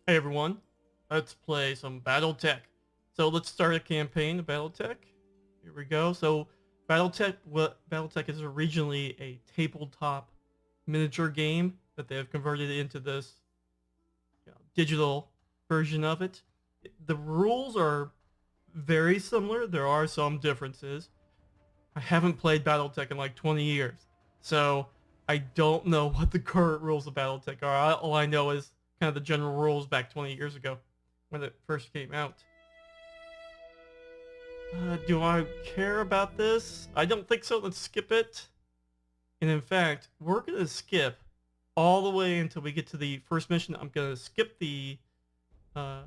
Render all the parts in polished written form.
Hey everyone, let's play some BattleTech. So let's start a campaign of BattleTech. Here we go. So BattleTech is originally a tabletop miniature game that they have converted into this digital version of it. The rules are very similar. There are some differences. I haven't played BattleTech in like 20 years, so I don't know what the current rules of BattleTech are. All I know is kind of the general rules back 20 years ago when it first came out. Do I care about this? I don't think so. Let's skip it. And in fact, we're going to skip all the way until we get to the first mission. I'm going to skip uh,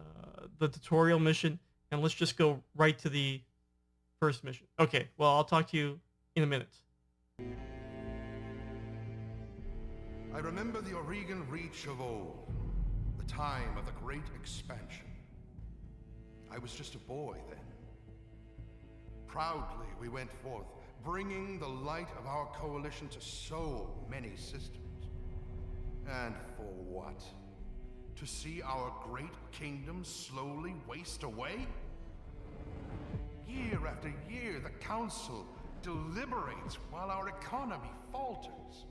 the tutorial mission, and let's just go right to the first mission. Okay, well, I'll talk to you in a minute. I remember the Oregon Reach of old, the time of the Great Expansion. I was just a boy then. Proudly we went forth, bringing the light of our coalition to so many systems. And for what? To see our great kingdom slowly waste away? Year after year, the Council deliberates while our economy falters,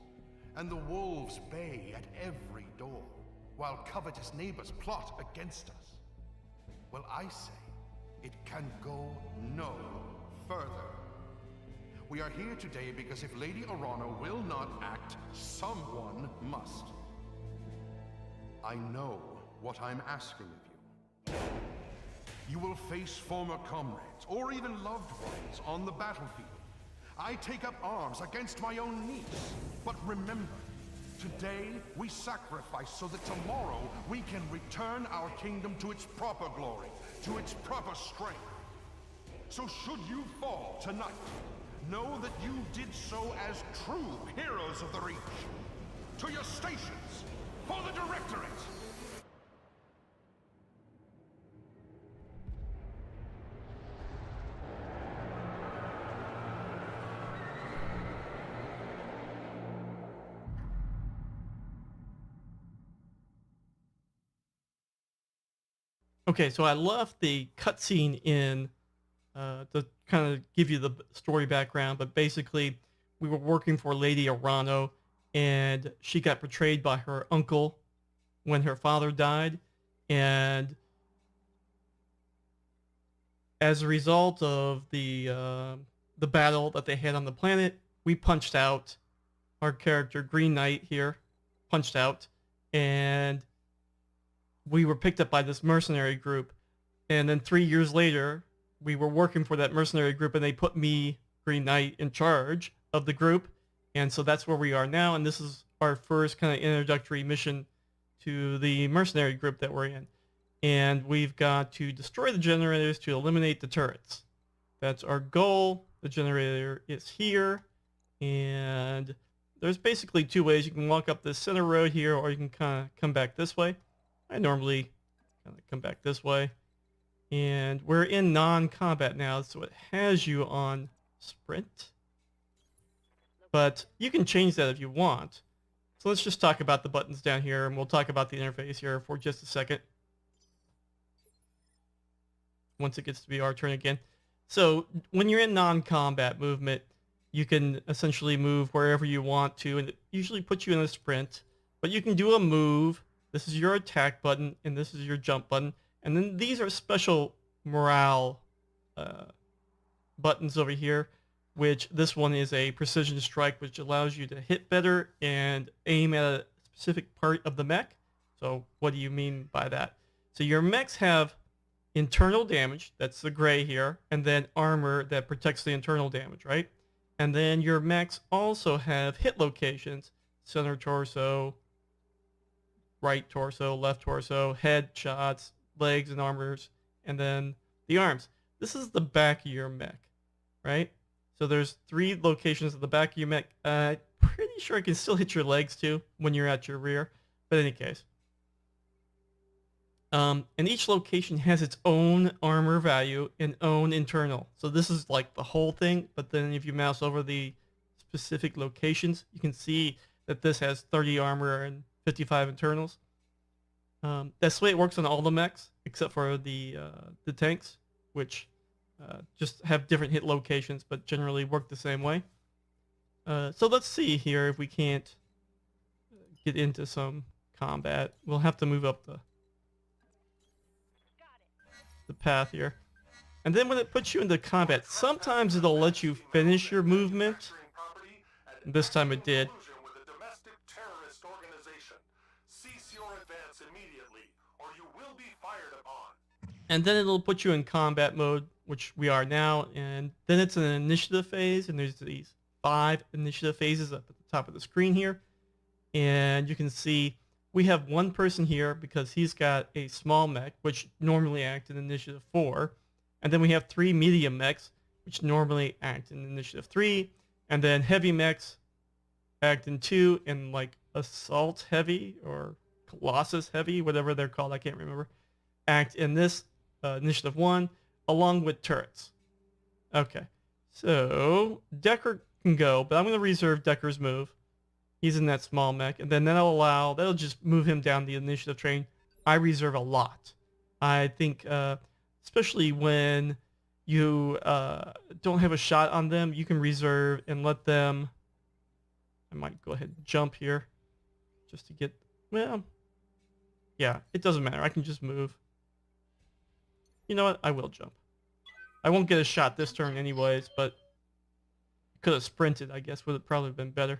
and the wolves bay at every door, while covetous neighbors plot against us. Well, I say, it can go no further. We are here today because if Lady Arana will not act, someone must. I know what I'm asking of you. You will face former comrades, or even loved ones, on the battlefield. I take up arms against my own niece. But remember, today we sacrifice so that tomorrow we can return our kingdom to its proper glory, to its proper strength. So should you fall tonight, know that you did so as true heroes of the Reach. To your stations, for the Directorate! Okay, so I left the cutscene in to kind of give you the story background, but basically we were working for Lady Arano, and she got betrayed by her uncle when her father died, and as a result of the battle that they had on the planet, we punched out our character Green Knight here, punched out, and we were picked up by this mercenary group. And then 3 years later, we were working for that mercenary group, and they put me, Green Knight, in charge of the group. And so that's where we are now. And this is our first kind of introductory mission to the mercenary group that we're in. And we've got to destroy the generators to eliminate the turrets. That's our goal. The generator is here. And there's basically two ways. You can walk up this center road here, or you can kind of come back this way. I normally kind of come back this way. And we're in non-combat now, so it has you on sprint. But you can change that if you want. So let's just talk about the buttons down here, and we'll talk about the interface here for just a second. Once it gets to be our turn again. So when you're in non-combat movement, you can essentially move wherever you want to, and it usually puts you in a sprint. But you can do a move. This is your attack button, and this is your jump button. And then these are special morale buttons over here, which this one is a precision strike, which allows you to hit better and aim at a specific part of the mech. So what do you mean by that? So your mechs have internal damage, that's the gray here, and then armor that protects the internal damage, right? And then your mechs also have hit locations, center torso, right torso, left torso, head shots, legs and armors, and then the arms. This is the back of your mech, right? So there's 3 locations at the back of your mech. Pretty sure it can still hit your legs too when you're at your rear, but in any case. And each location has its own armor value and own internal. So this is like the whole thing, but then if you mouse over the specific locations, you can see that this has 30 armor and 55 internals. That's the way it works on all the mechs, except for the tanks, which just have different hit locations, but generally work the same way. So let's see here if we can't get into some combat. We'll have to move up the path here. And then when it puts you into combat, sometimes it'll let you finish your movement. This time it did. And then it'll put you in combat mode, which we are now, and then it's an initiative phase, and there's these 5 initiative phases up at the top of the screen here. And you can see we have one person here because he's got a small mech, which normally act in initiative 4. And then we have 3 medium mechs, which normally act in initiative 3. And then heavy mechs act in 2, and like assault heavy or colossus heavy, whatever they're called, I can't remember, act in this initiative 1, along with turrets. Okay, so Decker can go, but I'm going to reserve Decker's move. He's in that small mech, and then that'll just move him down the initiative train. I reserve a lot. I think, especially when you don't have a shot on them, you can reserve and let them. I might go ahead and jump here, just to get. Well, yeah, it doesn't matter. I can just move. You know what? I will jump. I won't get a shot this turn anyways, but could have sprinted, I guess, would have probably been better.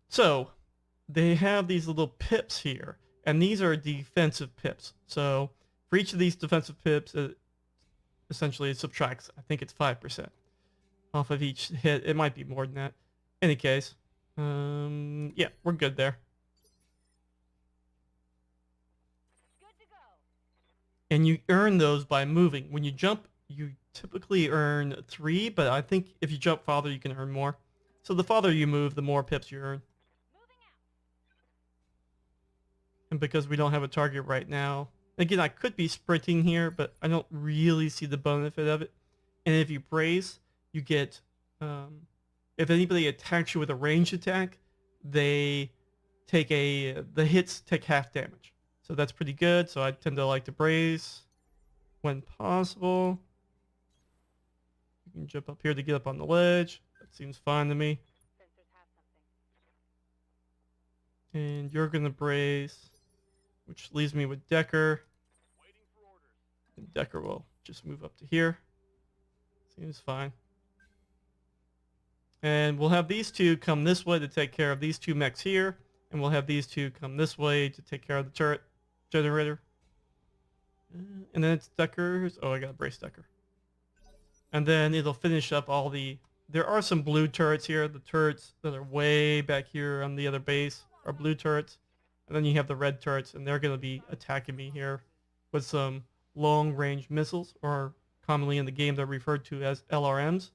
So, they have these little pips here, and these are defensive pips. So, for each of these defensive pips, essentially it subtracts, I think it's 5% off of each hit. It might be more than that. Any case, yeah, we're good there. And you earn those by moving. When you jump, you typically earn 3, but I think if you jump farther, you can earn more. So the farther you move, the more pips you earn. And because we don't have a target right now, again, I could be sprinting here, but I don't really see the benefit of it. And if you brace, you get, if anybody attacks you with a ranged attack, the hits take half damage. So that's pretty good. So I tend to like to brace when possible. You can jump up here to get up on the ledge. That seems fine to me. And you're going to brace, which leaves me with Decker. And Decker will just move up to here. Seems fine. And we'll have these two come this way to take care of these 2 mechs here. And we'll have these 2 come this way to take care of the turret generator. And then it's Decker's. Oh, I gotta brace Decker. And then it'll finish up all the. There are some blue turrets here. The turrets that are way back here on the other base are blue turrets. And then you have the red turrets, and they're gonna be attacking me here with some long-range missiles, or commonly in the game they're referred to as LRMs.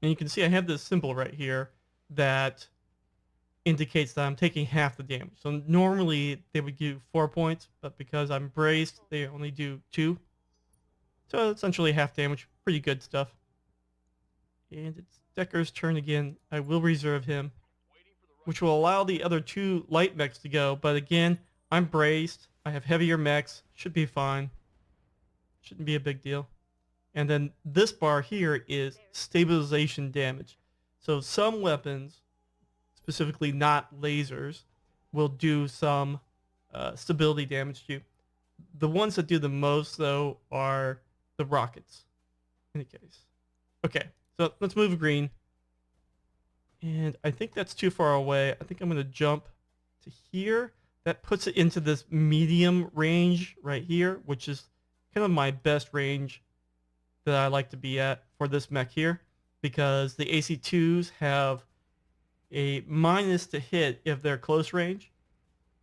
And you can see I have this symbol right here that indicates that I'm taking half the damage. So normally they would do 4 points, but because I'm braced, they only do 2. So essentially half damage. Pretty good stuff. And it's Decker's turn again. I will reserve him, which will allow the other 2 light mechs to go. But again, I'm braced. I have heavier mechs. Should be fine. Shouldn't be a big deal. And then this bar here is stabilization damage. So some weapons, specifically not lasers, will do some stability damage to you. The ones that do the most, though, are the rockets. In any case. Okay, so let's move green. And I think that's too far away. I think I'm going to jump to here. That puts it into this medium range right here, which is kind of my best range that I like to be at for this mech here, because the AC2s have a minus to hit if they're close range,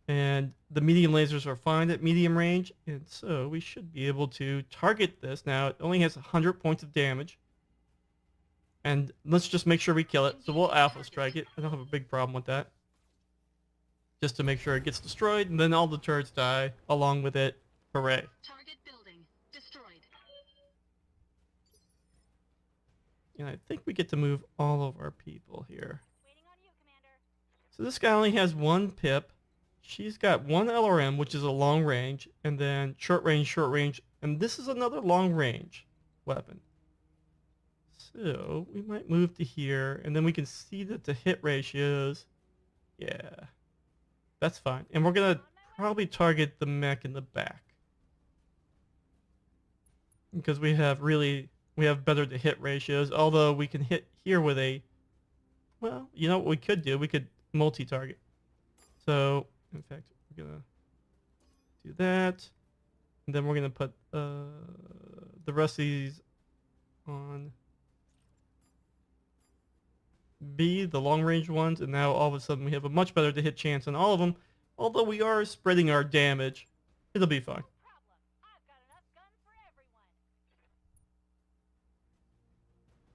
and the medium lasers are fine at medium range, and so we should be able to target this. Now, it only has 100 points of damage, and let's just make sure we kill it. So we'll alpha strike it. I don't have a big problem with that. Just to make sure it gets destroyed, and then all the turrets die along with it. Hooray. Target building destroyed. And I think we get to move all of our people here. Waiting on So this guy only has one pip. She's got one LRM, which is a long range, and then short range, and this is another long range weapon. So we might move to here, and then we can see that the hit ratios, yeah, that's fine. And we're gonna probably target the mech in the back because we have better to hit ratios. Although we can hit here with a, well, you know what we could do? We could multi-target. So in fact, we're gonna do that, and then we're gonna put the rest of these on B, the long range ones, and now all of a sudden we have a much better to hit chance on all of them. Although we are spreading our damage, it'll be fine.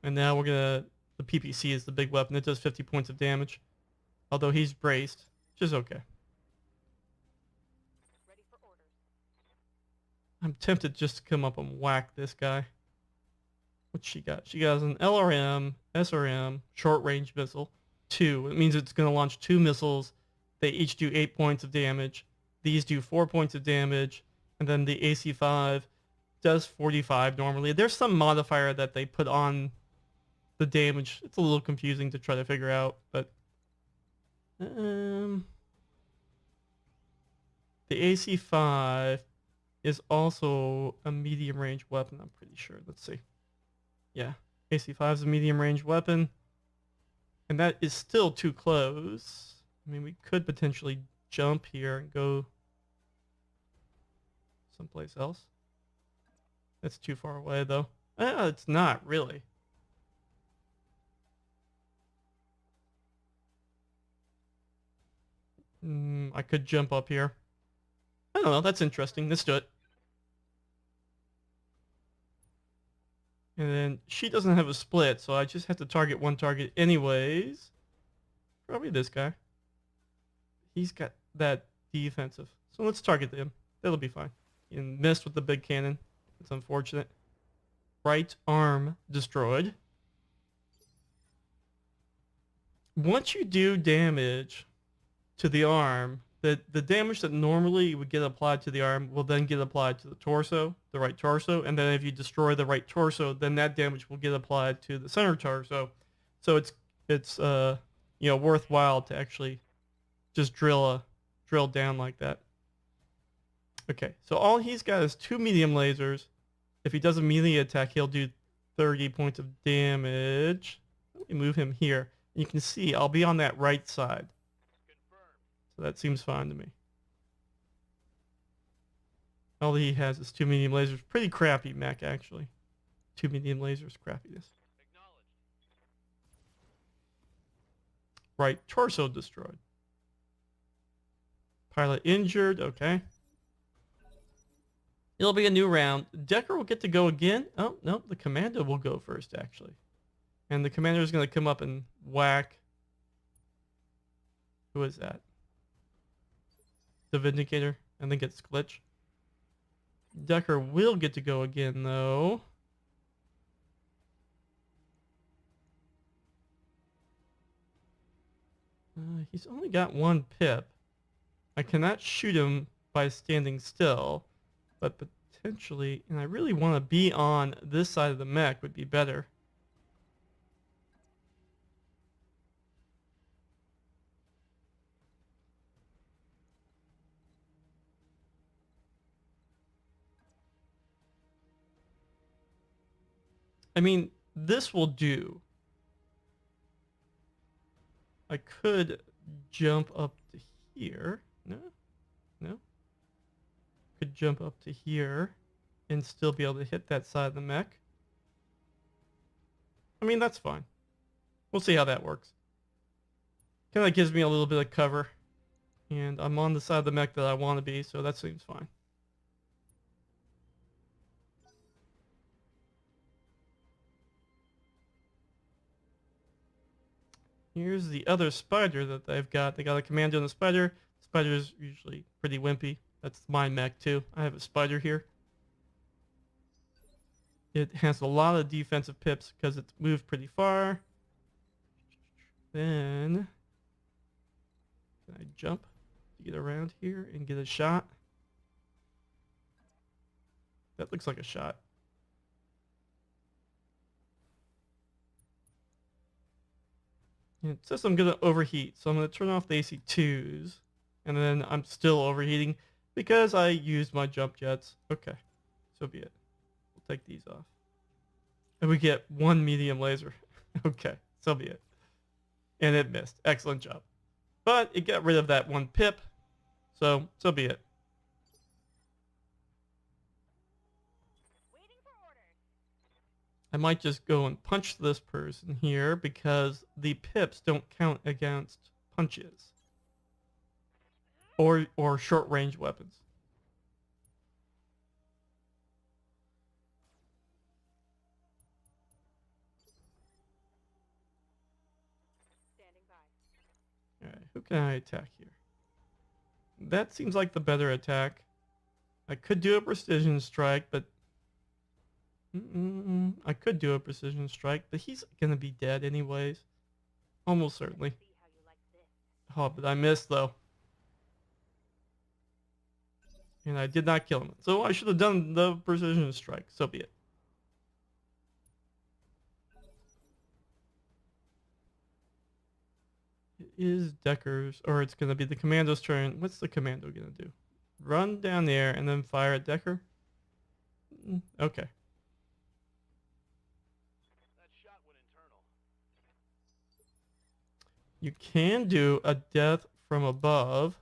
And now we're gonna, the PPC is the big weapon. It does 50 points of damage. Although he's braced, which is okay. Ready for orders. I'm tempted just to come up and whack this guy. What's she got? She got an LRM, SRM, short range missile, 2. It means it's going to launch 2 missiles. They each do 8 points of damage. These do 4 points of damage. And then the AC-5 does 45 normally. There's some modifier that they put on the damage. It's a little confusing to try to figure out, but the AC-5 is also a medium range weapon, I'm pretty sure. Let's see. Yeah, AC-5 is a medium range weapon. And that is still too close. I mean, we could potentially jump here and go someplace else. That's too far away, though. It's not, really. I could jump up here. I don't know, that's interesting. Let's do it. And then she doesn't have a split, so I just have to target one target anyways. Probably this guy. He's got that defensive. So let's target him. That'll be fine. He missed with the big cannon. It's unfortunate. Right arm destroyed. Once you do damage to the arm, the damage that normally would get applied to the arm will then get applied to the torso, the right torso, and then if you destroy the right torso, then that damage will get applied to the center torso. So it's worthwhile to actually just drill down like that. Okay, so all he's got is 2 medium lasers. If he does a melee attack, he'll do 30 points of damage. Let me move him here. You can see I'll be on that right side. So that seems fine to me. All he has is 2 medium lasers. Pretty crappy mech, actually. 2 medium lasers, crappiness. Right torso destroyed. Pilot injured, okay. It'll be a new round. Decker will get to go again. Oh, no, the commander will go first, actually. And the commander is going to come up and whack. Who is that? The Vindicator. I think it's Glitch. Decker will get to go again, though. He's only got 1 pip. I cannot shoot him by standing still, but potentially, and I really want to be on this side of the mech would be better. I mean, this will do. I could jump up to here. No. Could jump up to here and still be able to hit that side of the mech. I mean, that's fine. We'll see how that works. Kind of gives me a little bit of cover. And I'm on the side of the mech that I want to be, so that seems fine. Here's the other spider that they've got. They got a commando and a spider. Spider's usually pretty wimpy. That's my mech too. I have a spider here. It has a lot of defensive pips because it's moved pretty far. Then jump to get around here and get a shot. That looks like a shot. And it says I'm going to overheat, so I'm going to turn off the AC2s. And then I'm still overheating because I used my jump jets. Okay, so be it. We'll take these off. And we get one medium laser. Okay, so be it. And it missed. Excellent job. But it got rid of that one pip, so be it. I might just go and punch this person here because the pips don't count against punches or short range weapons. All right, who can I attack here? That seems like the better attack. I could do a precision strike, but I could do a precision strike, but he's gonna be dead anyways. Almost certainly. Oh, but I missed though. And I did not kill him. So I should have done the precision strike. So be it. It is Decker's, or it's gonna be the commando's turn. What's the commando gonna do? Run down there and then fire at Decker? Okay. You can do a death from above.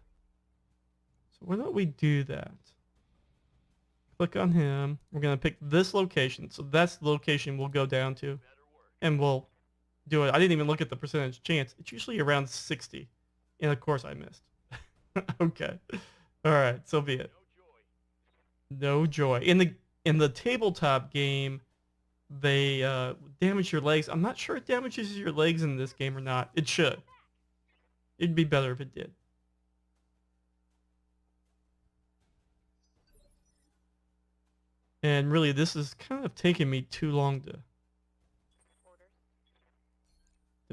So why don't we do that? Click on him. We're going to pick this location. So that's the location we'll go down to. And we'll do it. I didn't even look at the percentage chance. It's usually around 60. And of course I missed. Okay. All right. So be it. No joy. In the tabletop game, they damage your legs. I'm not sure it damages your legs in this game or not. It should. It'd be better if it did. And really, this is kind of taking me too long to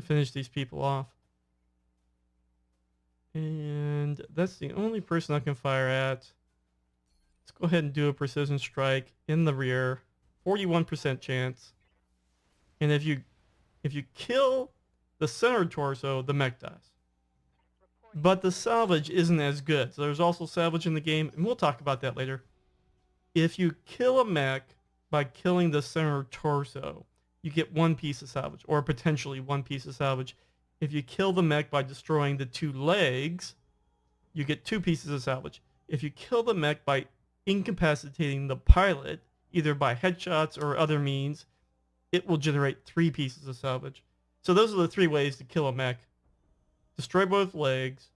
finish these people off. And that's the only person I can fire at. Let's go ahead and do a precision strike in the rear. 41% chance. And if you kill the center torso, the mech dies. But the salvage isn't as good. So there's also salvage in the game, and we'll talk about that later. If you kill a mech by killing the center torso, you get one piece of salvage, or potentially one piece of salvage. If you kill the mech by destroying the two legs, you get two pieces of salvage. If you kill the mech by incapacitating the pilot, either by headshots or other means, it will generate 3 pieces of salvage. So those are the 3 ways to kill a mech. Destroy both legs,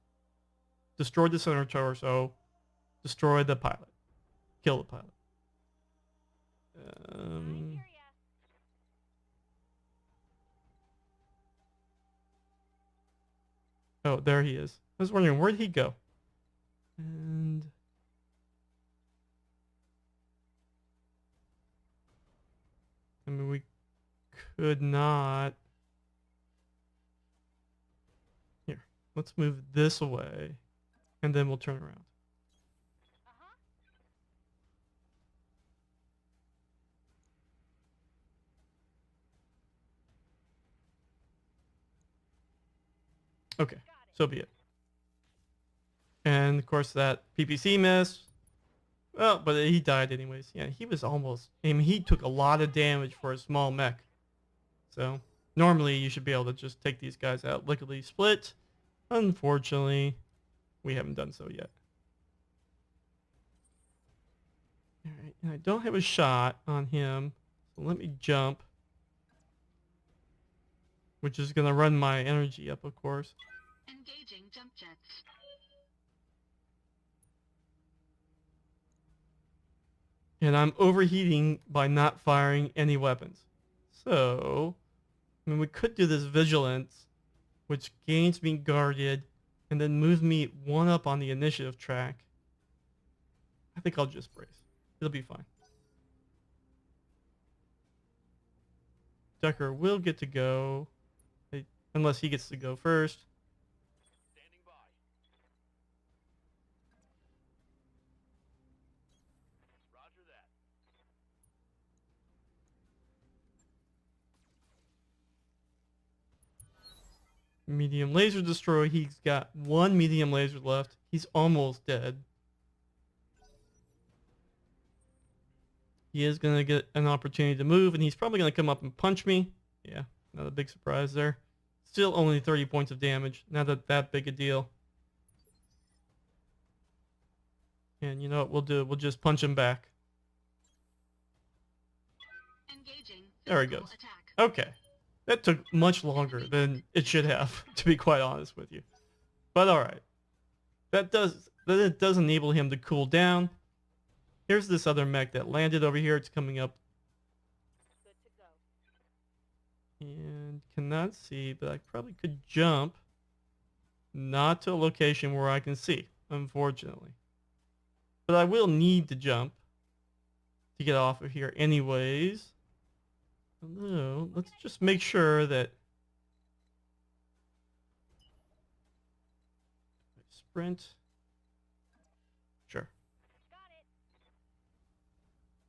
destroy the center torso, destroy the pilot. Kill the pilot. Oh, there he is. I was wondering, where'd he go? And I mean, we could not. Here, let's move this away, and then we'll turn around. Okay, so be it. And of course that PPC missed. Well, but he died anyways. Yeah, he was almost. I mean, he took a lot of damage for a small mech. So normally you should be able to just take these guys out lickety split. Unfortunately, we haven't done so yet. All right, and I don't have a shot on him, so let me jump, which is gonna run my energy up, of course. Engaging jump jets. And I'm overheating by not firing any weapons. So, I mean, we could do this vigilance, which gains me guarded, and then moves me 1 up on the initiative track. I think I'll just brace. It'll be fine. Decker will get to go, unless he gets to go first. Medium laser destroy. He's got one medium laser left. He's almost dead. He is going to get an opportunity to move, and he's probably going to come up and punch me. Yeah, not a big surprise there. Still only 30 points of damage. Not that big a deal. And you know what we'll do? We'll just punch him back. Engaging There he physical goes. attack. Okay. That took much longer than it should have, to be quite honest with you. But alright. That does enable him to cool down. Here's this other mech that landed over here. It's coming up. Good to go. And cannot see, but I probably could jump. Not to a location where I can see, unfortunately. But I will need to jump to get off of here anyways. Hello, let's just make sure that sprint. Sure. Got it.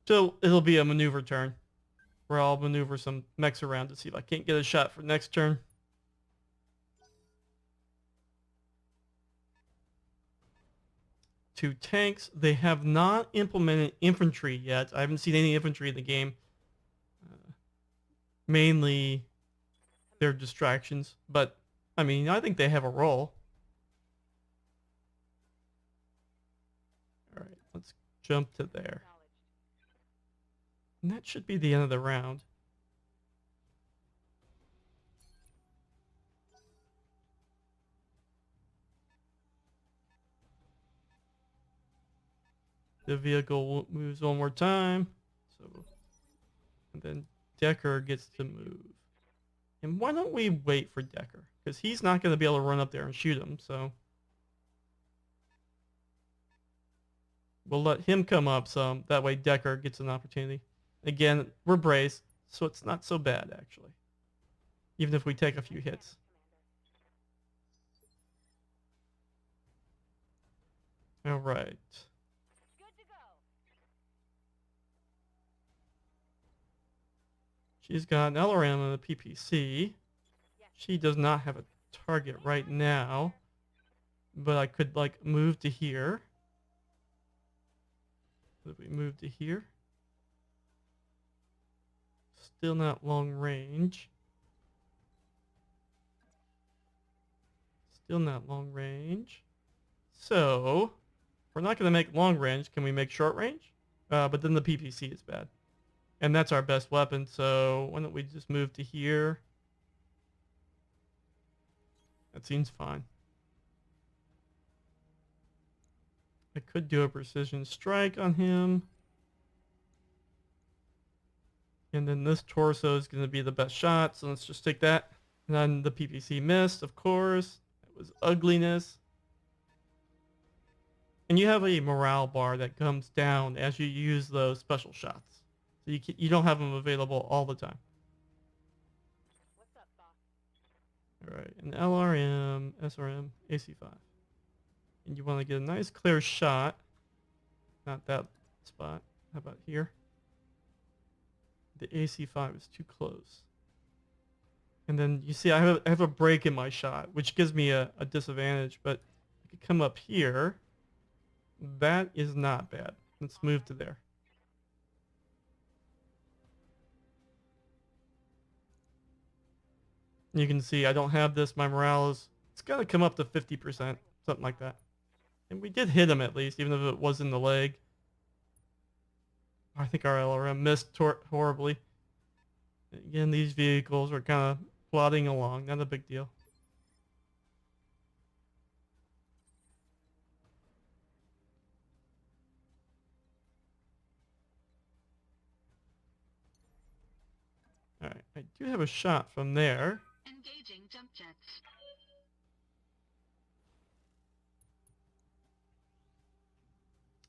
So it'll be a maneuver turn where I'll maneuver some mechs around to see if I can't get a shot for next turn. Two tanks. They have not implemented infantry yet. I haven't seen any infantry in the game. Mainly they're distractions, but I mean, I think they have a role. All right, let's jump to there. And that should be the end of the round. The vehicle moves one more time. So, and then Decker gets to move. And why don't we wait for Decker? Because he's not going to be able to run up there and shoot him, so. We'll let him come up some. That way Decker gets an opportunity. Again, we're braced, so it's not so bad, actually. Even if we take a few hits. All right. Good to go. She's got an LRM and a PPC. Yes. She does not have a target right now. But I could, like, move to here. If we move to here. Still not long range. Still not long range. So, we're not going to make long range. Can we make short range? But then the PPC is bad. And that's our best weapon, so why don't we just move to here? That seems fine. I could do a precision strike on him. And then this torso is going to be the best shot, so let's just take that. And then the PPC missed, of course. It was ugliness. And you have a morale bar that comes down as you use those special shots. So you don't have them available all the time. What's up, Doc? All right, an LRM, SRM, AC5. And you want to get a nice clear shot. Not that spot. How about here? The AC5 is too close. And then you see I have a break in my shot, which gives me a disadvantage, but I could come up here. That is not bad. Let's move to there. You can see I don't have this. My morale is, it's got to come up to 50%, something like that. And we did hit him at least, even if it was in the leg. I think our LRM missed horribly. Again, these vehicles are kind of plodding along. Not a big deal. All right, I do have a shot from there. Engaging jump jets.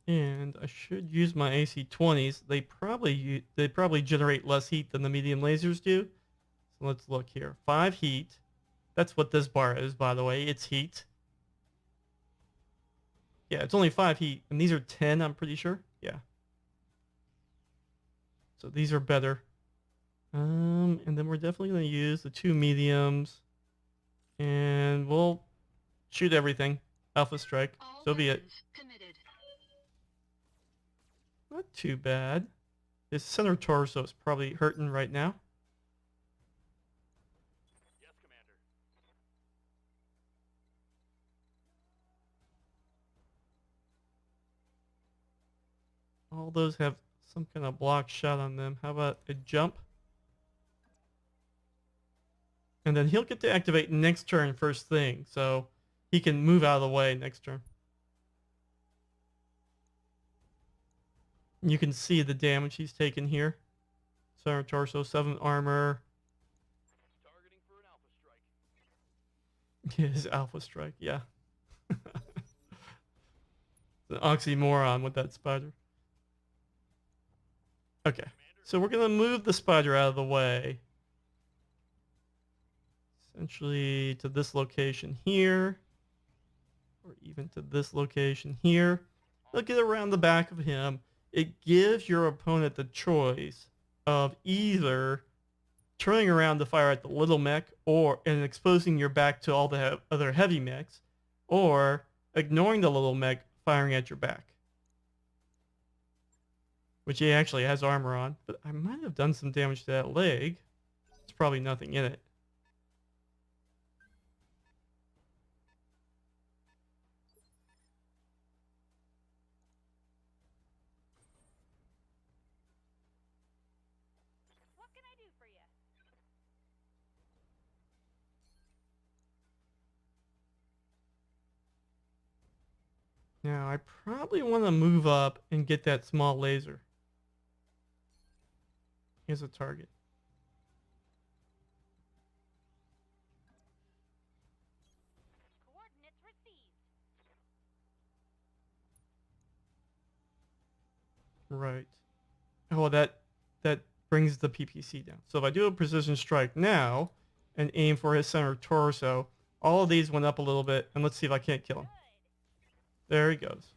And I should use my AC-20s. They probably generate less heat than the medium lasers do. So let's look here. 5 heat. That's what this bar is, by the way. It's heat. Yeah, it's only 5 heat, and these are 10, I'm pretty sure. Yeah. So these are better. And then we're definitely going to use the 2 mediums. And we'll shoot everything. Alpha strike. All So be it. weapons committed. Not too bad. His center torso is probably hurting right now. Yes, Commander. All those have some kind of block shot on them. How about a jump? And then he'll get to activate next turn first thing. So he can move out of the way next turn. You can see the damage he's taken here. Center torso, 7 armor. Targeting for an alpha strike. His alpha strike, yeah. It's an oxymoron with that spider. Okay, so we're gonna move the spider out of the way. Essentially to this location here. Or even to this location here. They'll get around the back of him. It gives your opponent the choice of either turning around to fire at the little mech and exposing your back to all the other heavy mechs, or ignoring the little mech firing at your back. Which he actually has armor on, but I might have done some damage to that leg. There's probably nothing in it. What can I do for you? Now, I probably want to move up and get that small laser. Here's a target. Coordinates received. Right. Oh, that brings the PPC down. So if I do a precision strike now and aim for his center torso, all of these went up a little bit, and let's see if I can't kill him. There he goes.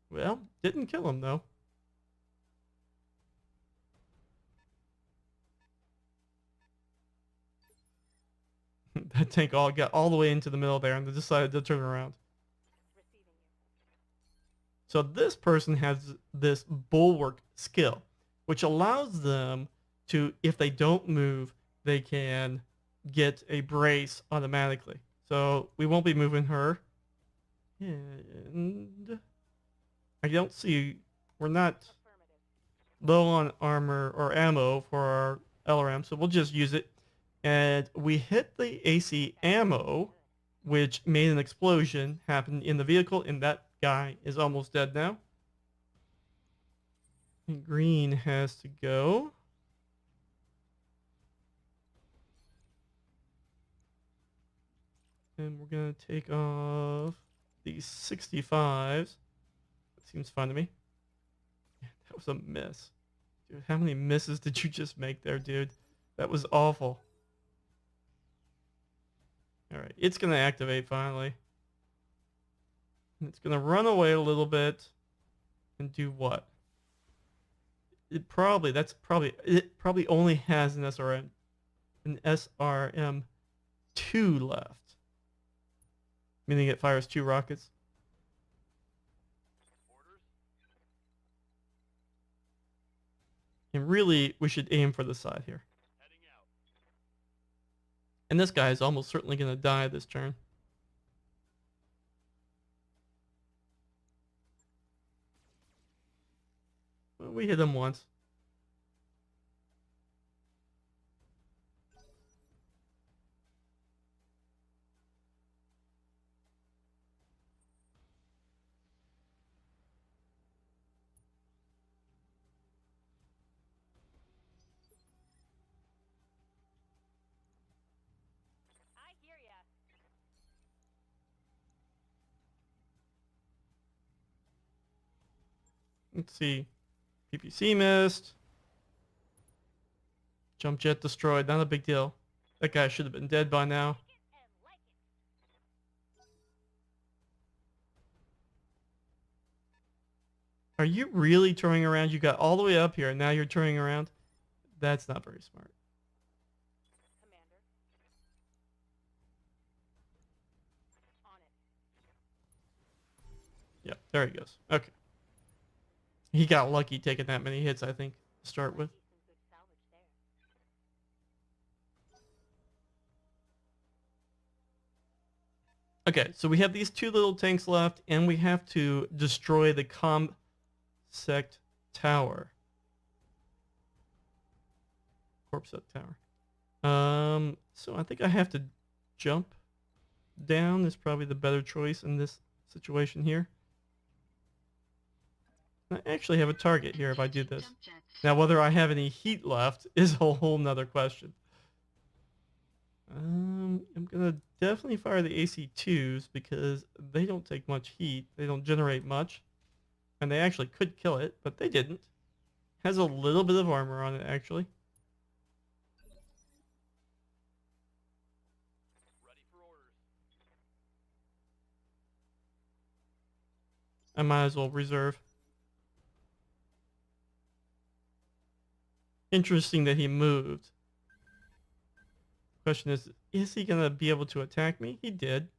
Well, didn't kill him though. That tank got all the way into the middle there and they decided to turn around. Receiving you. So this person has this bulwark skill, which allows them to, if they don't move, they can get a brace automatically. So we won't be moving her. And I don't see, we're not Affirmative. low on armor or ammo for our LRM, so we'll just use it. And we hit the AC ammo, which made an explosion happen in the vehicle, and that guy is almost dead now. And green has to go. And we're going to take off these 65s. That seems fun to me. Yeah, that was a miss. Dude, how many misses did you just make there, dude? That was awful. Alright, it's going to activate finally. And it's going to run away a little bit. And do what? It probably only has an SRM 2 left. Meaning it fires 2 rockets. Orders. And really, we should aim for the side here. Heading out. And this guy is almost certainly going to die this turn. Well, we hit him once. I hear ya. Let's see. PPC missed. Jump jet destroyed. Not a big deal. That guy should have been dead by now. And like it. Are you really turning around? You got all the way up here and now you're turning around? That's not very smart. Commander. Yep, there he goes. Okay. He got lucky taking that many hits, I think, to start with. Some good salvage there. Okay, so we have these two little tanks left, and we have to destroy the Comsect Tower. Corpsec Tower. So I think I have to jump down is probably the better choice in this situation here. I actually have a target here if I do Engaging this. jump jets. Now, whether I have any heat left is a whole nother question. I'm gonna definitely fire the AC-2s because they don't take much heat. They don't generate much. And they actually could kill it, but they didn't. Has a little bit of armor on it, actually. Ready for orders. I might as well reserve. Interesting that he moved. Question is he gonna be able to attack me? He did.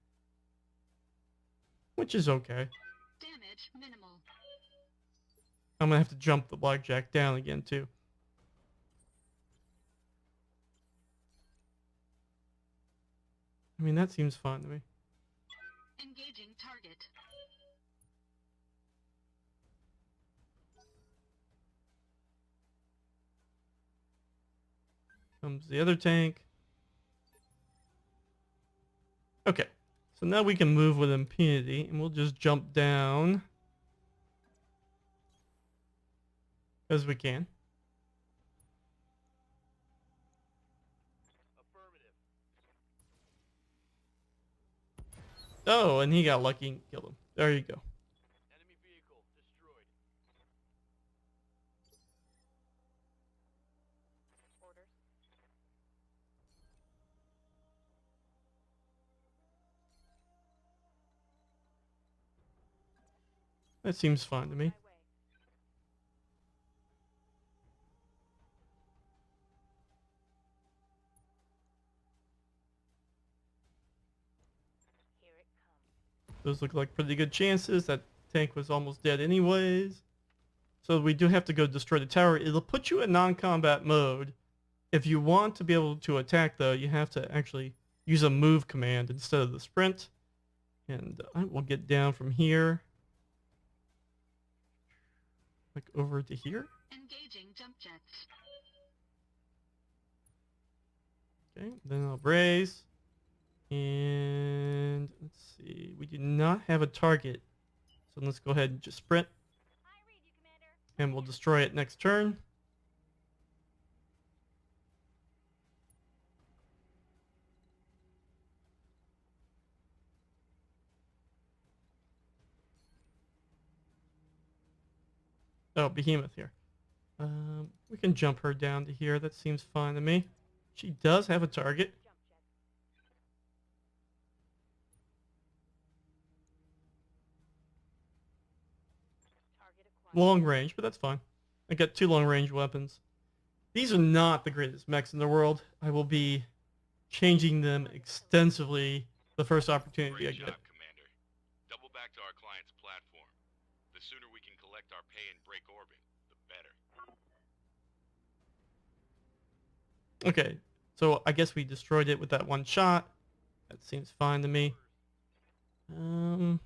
Which is okay. Damage minimal. I'm gonna have to jump the blackjack down again too. I mean, that seems fun to me. Engaging target. Comes the other tank. Okay, so now we can move with impunity, and we'll just jump down as we can. Affirmative. Oh, and he got lucky and killed him. There you go. Enemy vehicle destroyed. Orders. That seems fine to me. My way. Here it comes. Those look like pretty good chances. That tank was almost dead anyways. So we do have to go destroy the tower. It'll put you in non-combat mode. If you want to be able to attack, though, you have to actually use a move command instead of the sprint. And I will get down from here. Like over to here. Engaging jump jets. Okay, then I'll brace. And let's see. We do not have a target. So let's go ahead and just sprint. I read you, Commander. And we'll destroy it next turn. Oh, Behemoth here. We can jump her down to here. That seems fine to me. She does have a target. Jump jet. Target acquired. Long range, but that's fine. I got 2 long range weapons. These are not the greatest mechs in the world. I will be changing them extensively the first opportunity I Great get. job, Commander. Double back to our client's platform. The sooner we can collect our pay and break orbit, the better. Okay, so I guess we destroyed it with that one shot. That seems fine to me. Do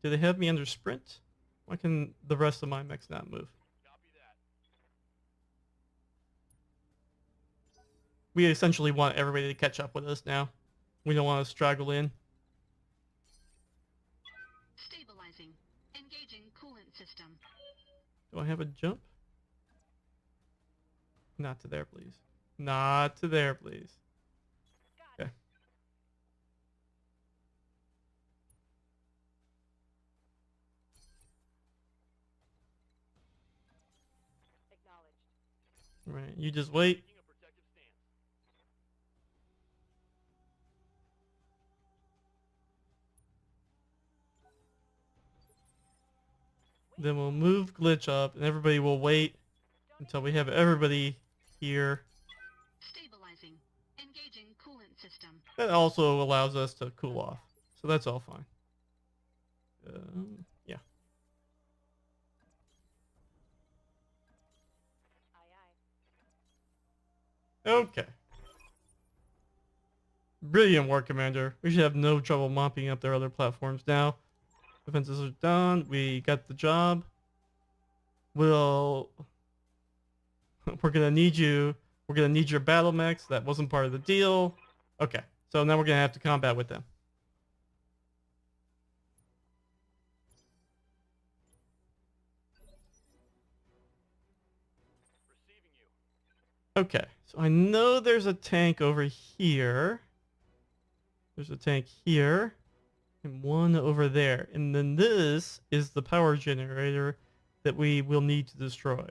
they have me under sprint? Why can the rest of my mechs not move? Copy that. We essentially want everybody to catch up with us now. We don't want to straggle in. Stabilizing. Engaging coolant system. Do I have a jump? Not to there, please. Not to there, please. Got Okay. Acknowledged. Right, you just wait. Taking a protective stance. Then we'll move glitch up, and everybody will wait until we have everybody here. Stabilizing. Engaging coolant system. That also allows us to cool off, so that's all fine. Yeah. Okay. Brilliant work, Commander. We should have no trouble mopping up their other platforms now. Defenses are done. We got the job. We're gonna need you. We're gonna need your battle mechs. That wasn't part of the deal. Okay. So now we're gonna have to combat with them. Receiving you. Okay. So I know there's a tank over here. There's a tank here. And one over there. And then this is the power generator that we will need to destroy.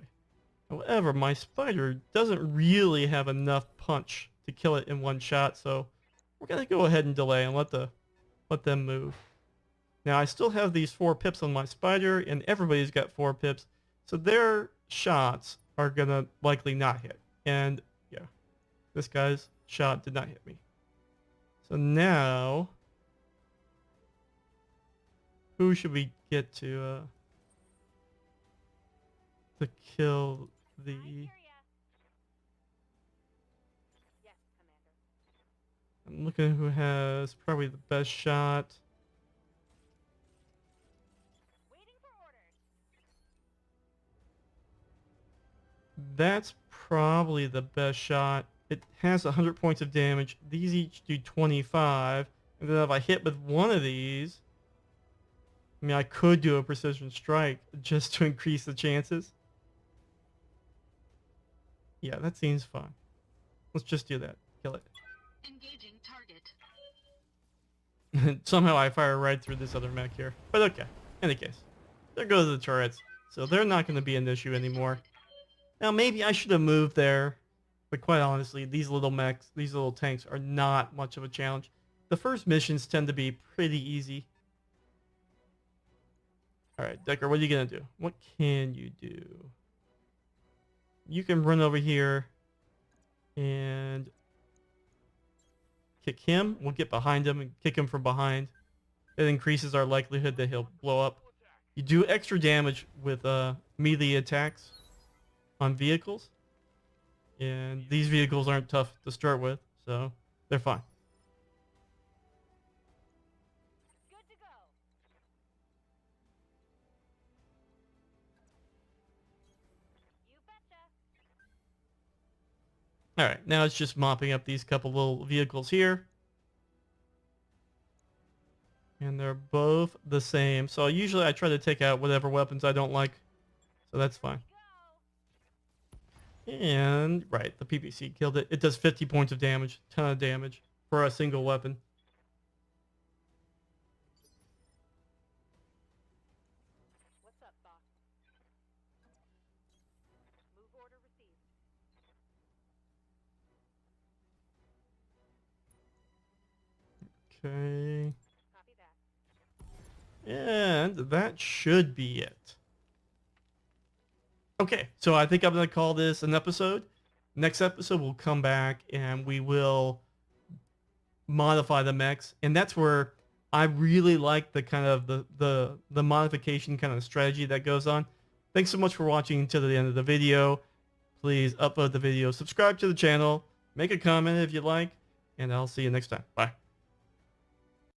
However, my spider doesn't really have enough punch to kill it in one shot, so we're gonna go ahead and delay and let them move. Now I still have these 4 pips on my spider, and everybody's got 4 pips, so their shots are gonna likely not hit. And yeah, this guy's shot did not hit me. So now, who should we get to kill the... I hear ya. Yes, Commander. I'm looking at who has probably the best shot. Waiting for orders. That's probably the best shot. It has 100 points of damage. These each do 25. And then if I hit with one of these, I mean, I could do a precision strike just to increase the chances. Yeah, that seems fine. Let's just do that. Kill it. Engaging target. Somehow I fire right through this other mech here. But okay. In any case, there goes the turrets. So they're not going to be an issue anymore. Now, maybe I should have moved there. But quite honestly, these little mechs, these little tanks are not much of a challenge. The first missions tend to be pretty easy. Alright, Decker, what are you going to do? What can you do? You can run over here and kick him. We'll get behind him and kick him from behind. It increases our likelihood that he'll blow up. You do extra damage with melee attacks on vehicles. And these vehicles aren't tough to start with, so they're fine. Good to go. You betcha. Alright, now it's just mopping up these couple little vehicles here. And they're both the same. So usually I try to take out whatever weapons I don't like. So that's fine. Go. And, right, the PPC killed it. It does 50 points of damage. Ton of damage for a single weapon. What's up, boss? Move order received. Okay. Copy that. And that should be it. Okay, so I think I'm going to call this an episode. Next episode, we'll come back and we will modify the mechs. And that's where I really like the kind of the modification kind of strategy that goes on. Thanks so much for watching to the end of the video. Please upload the video, subscribe to the channel, make a comment if you like, and I'll see you next time. Bye.